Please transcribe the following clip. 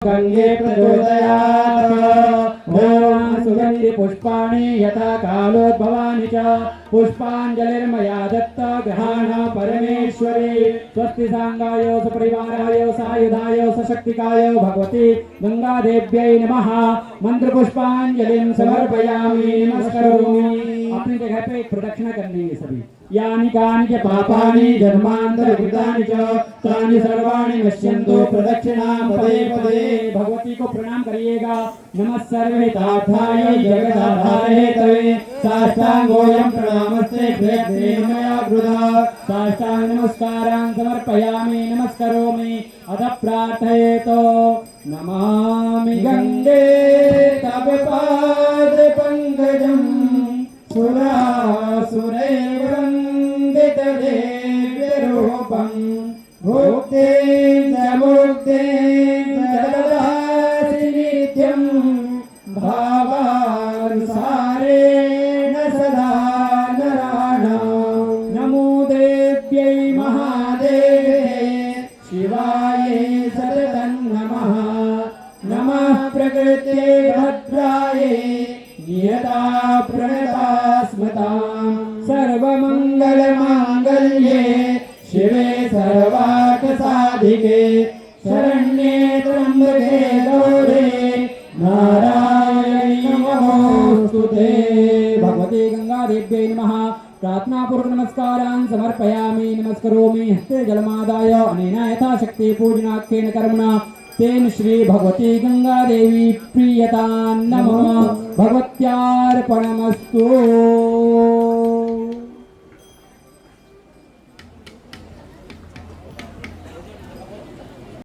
गंगे प्रचोदयात् ओम सुगंधि पुष्पाणि यथा कालोद्भवानि च पुष्पांजलिर्मया दत्त ग्रहाण परमेश्वरी स्वस्ति सांगाय सपरिवाराय सायुधाय सशक्तिकाय भगवती गंगादेव्यै नमः। मंत्र पुष्पांजलिं समर्पयामि नमस्करोमि। अपनी जगह पे एक प्रदक्षिणा करनी है सभी। यानि कानि च पापानि जन्मांतरकृतानि च तानि सर्वाणि नश्यन्तु प्रदक्षिणा पदे पदे। भगवती को प्रणाम करिएगा। नमः सर्वहितार्थाय जगदाधारे तवे साष्टांगोऽयं प्रणामस्ते भ्यग्नेन मया कृतः साष्टांग नमस्कारान् समर्पयामि नमस्करोमि। अथ प्रार्थयेतो नमामि गंगे तव पाद पंकजं सुरासुरैर्वन्दितदेव्यरूपं भुक्तिं च मुक्तिं च ददासि नित्यं भावानुसारेण सदा नराणां। नमो देव्यै महादेवे शिवायै सततं नमः। नमः प्रकृते भद्रायै नियता प्रणता स्मतां सर्वमंगलमांगल्ये शिवे सर्वार्थसाधिके शरण्ये त्र्यंबके गौरी नारायणी नमोस्तुते। भगवती गंगादेव्यै नमः। प्रार्थना पूर्वक नमस्कारान् समर्पयामि नमस्करोमि। हस्ते जलमादाय अनेन यथाशक्ति पूजनाख्येन कर्मणा तेन श्री भगवती गंगा देवी प्रीयतां नमः। भगवत्यार्पणमस्तु।